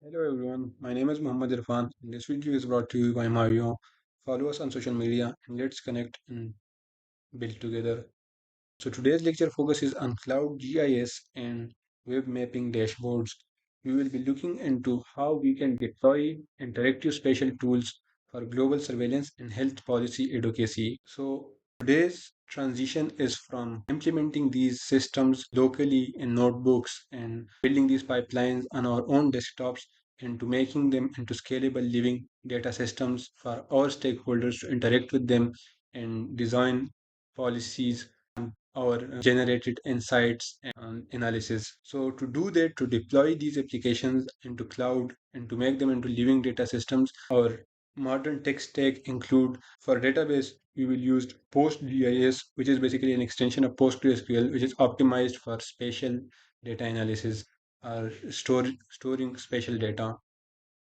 Hello everyone, my name is Muhammad Irfan. This video is brought to you by Mario. Follow us on social media and let's connect and build together. So today's lecture focuses on cloud GIS and web mapping dashboards. We will be looking into how we can deploy interactive spatial tools for global surveillance and health policy advocacy. So today's transition is from implementing these systems locally in notebooks and building these pipelines on our own desktops into making them into scalable living data systems for our stakeholders to interact with them and design policies or generated insights and analysis. So to do that, to deploy these applications into cloud and to make them into living data systems, our modern tech stack include for database, we will use PostgIS, which is basically an extension of PostgreSQL, which is optimized for spatial data analysis or storing spatial data.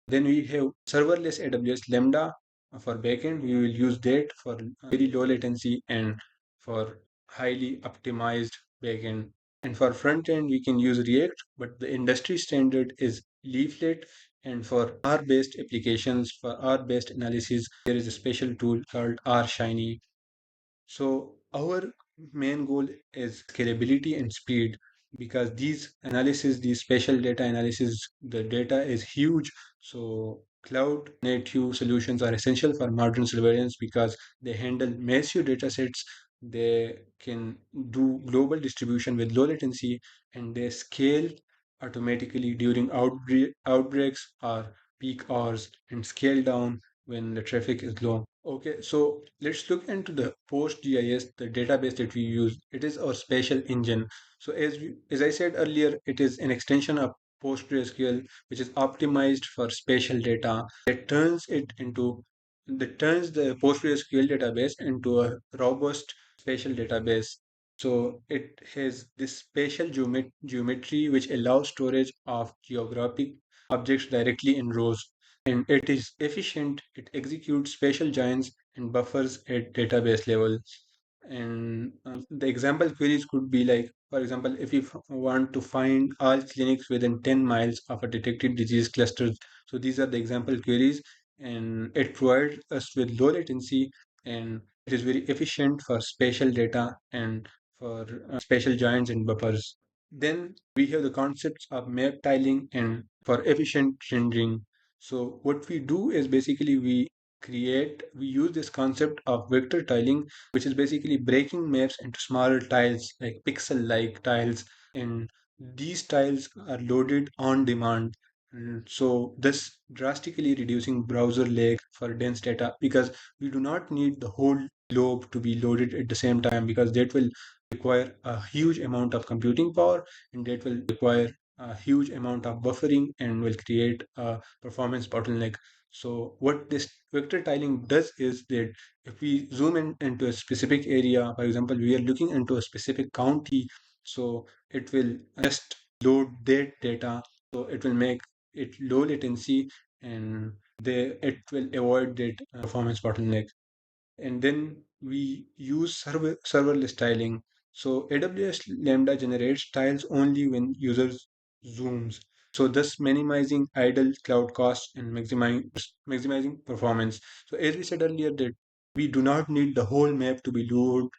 Then we have serverless AWS Lambda for backend. We will use that for very low latency and for highly optimized backend. And for front end, we can use React, but the industry standard is Leaflet. And for R-based applications, for R-based analysis, there is a special tool called R-Shiny. So our main goal is scalability and speed because these spatial data analysis, the data is huge. So cloud native solutions are essential for modern surveillance because they handle massive data sets. They can do global distribution with low latency and they scale automatically during outbreaks or peak hours and scale down when the traffic is low. Okay, so let's look into the PostGIS, the database that we use. It is our spatial engine. So as I said earlier, it is an extension of PostgreSQL, which is optimized for spatial data. That turns the PostgreSQL database into a robust spatial database. So it has this spatial geometry which allows storage of geographic objects directly in rows and it is efficient. It executes spatial joins and buffers at database level. And the example queries could be like, for example, if you want to find all clinics within 10 miles of a detected disease cluster. So these are the example queries, and it provides us with low latency and it is very efficient for spatial data and for spatial joins and buffers. Then we have the concepts of map tiling and for efficient rendering. So what we do is basically we use this concept of vector tiling, which is basically breaking maps into smaller tiles, like pixel-like tiles, and these tiles are loaded on demand. So this drastically reducing browser lag for dense data because we do not need the whole globe to be loaded at the same time because that will require a huge amount of computing power and that will require a huge amount of buffering and will create a performance bottleneck. So what this vector tiling does is that if we zoom in into a specific area, for example, we are looking into a specific county, so it will just load that data. So it will make it low latency and it will avoid that performance bottleneck. And then we use serverless tiling. So AWS Lambda generates tiles only when users zooms. So thus minimizing idle cloud costs and maximizing performance. So as we said earlier that we do not need the whole map to be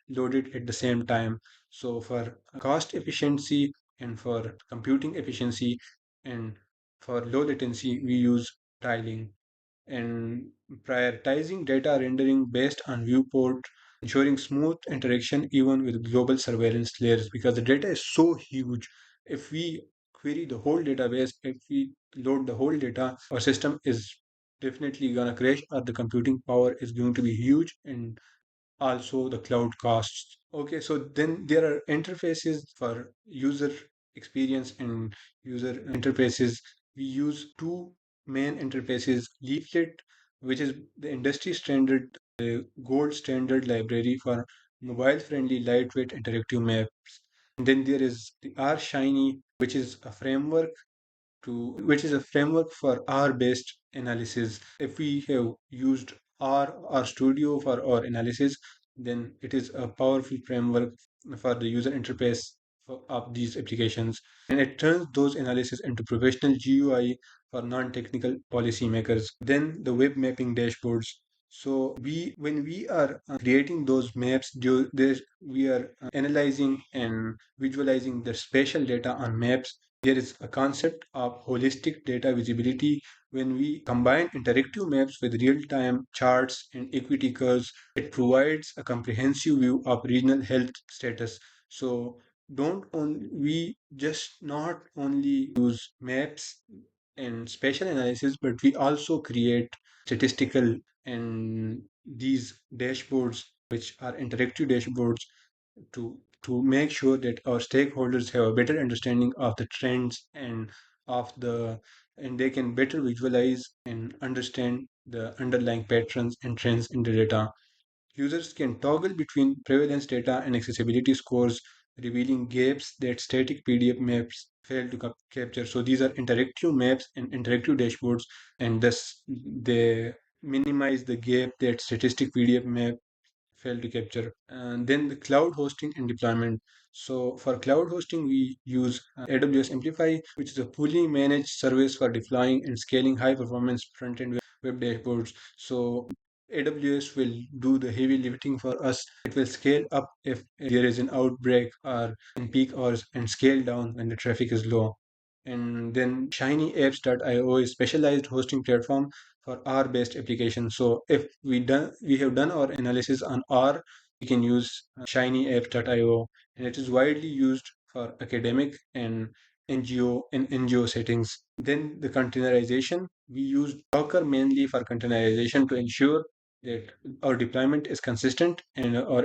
loaded at the same time. So for cost efficiency and for computing efficiency and for low latency, we use tiling and prioritizing data rendering based on viewport, ensuring smooth interaction even with global surveillance layers because the data is so huge. If we query the whole database, if we load the whole data, our system is definitely gonna crash or the computing power is going to be huge and also the cloud costs. Okay, so then there are interfaces for user experience and user interfaces. We use two main interfaces, Leaflet, which is the industry standard, the gold standard library for mobile friendly lightweight interactive maps. And then there is the R Shiny, which is a framework for R-based analysis. If we have used R or Studio for our analysis, then it is a powerful framework for the user interface of these applications. And it turns those analysis into professional GUI for non-technical policymakers. Then the web mapping dashboards. So when we are creating those maps, we are analyzing and visualizing the spatial data on maps. There is a concept of holistic data visibility. When we combine interactive maps with real-time charts and equity curves, it provides a comprehensive view of regional health status. So don't only we just not only use maps and spatial analysis, but we also create statistical and these dashboards, which are interactive dashboards, to make sure that our stakeholders have a better understanding of the trends of the and they can better visualize and understand the underlying patterns and trends in the data. Users can toggle between prevalence data and accessibility scores, revealing gaps that static PDF maps fail to capture. So these are interactive maps and interactive dashboards, and thus they minimize the gap that statistic PDF map failed to capture. And then the cloud hosting and deployment. So for cloud hosting, we use AWS Amplify, which is a fully managed service for deploying and scaling high performance front end web dashboards. So AWS will do the heavy lifting for us. It will scale up if there is an outbreak or in peak hours and scale down when the traffic is low. And then shinyapps.io is specialized hosting platform for R-based applications. So if we have done our analysis on R, we can use shinyapps.io, and it is widely used for academic and NGO settings. Then the containerization, we use Docker mainly for containerization to ensure that our deployment is consistent and our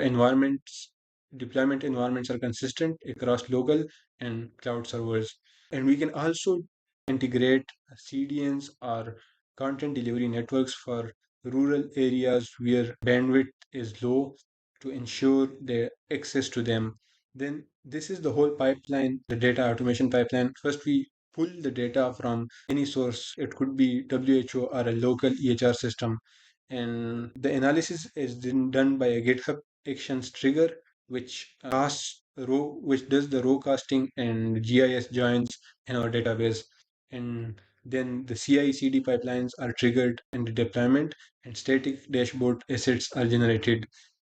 deployment environments are consistent across local and cloud servers. And we can also integrate CDNs or content delivery networks for rural areas where bandwidth is low to ensure the access to them. Then this is the whole pipeline, the data automation pipeline. First, we pull the data from any source. It could be WHO or a local EHR system. And the analysis is then done by a GitHub Actions trigger, which does the row casting and GIS joins in our database. And then the CI/CD pipelines are triggered in the deployment, and static dashboard assets are generated.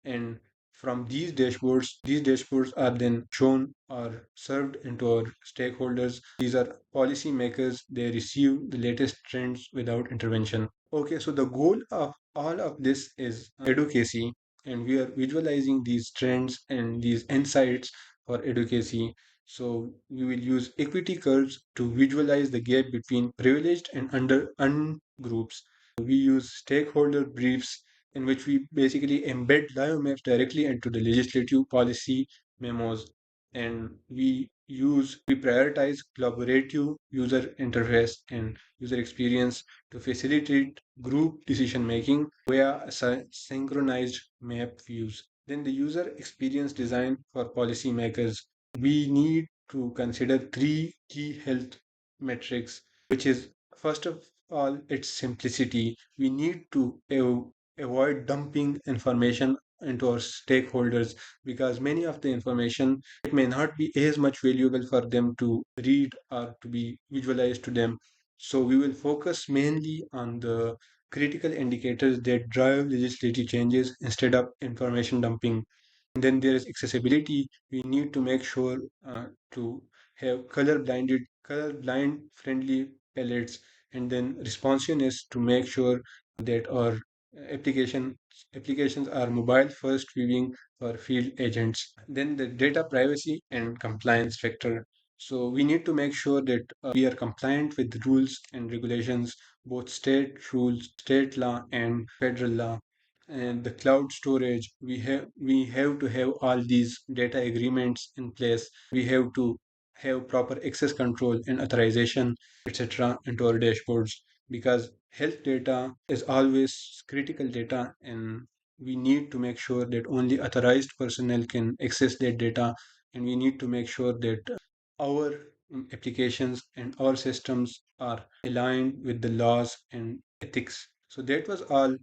And from these dashboards are then shown or served into our stakeholders. These are policymakers. They receive the latest trends without intervention. Okay, so the goal of all of this is advocacy, and we are visualizing these trends and these insights for advocacy. So we will use equity curves to visualize the gap between privileged and under groups. We use stakeholder briefs in which we basically embed live maps directly into the legislative policy memos, and we prioritize collaborative user interface and user experience to facilitate group decision making via synchronized map views. Then the user experience design for policymakers. We need to consider three key health metrics, which is first of all its simplicity. We need to avoid dumping information into our stakeholders, because many of the information, it may not be as much valuable for them to read or to be visualized to them. So we will focus mainly on the critical indicators that drive legislative changes instead of information dumping. And then there is accessibility. We need to make sure to have color blind friendly palettes, and then responsiveness to make sure that our application applications are mobile first viewing for field agents. Then the data privacy and compliance factor. So we need to make sure that we are compliant with rules and regulations, both state rules, state law and federal law. And the cloud storage, we have to have all these data agreements in place. We have to have proper access control and authorization, etc., into our dashboards, because health data is always critical data, and we need to make sure that only authorized personnel can access that data. And we need to make sure that our applications and our systems are aligned with the laws and ethics. So that was all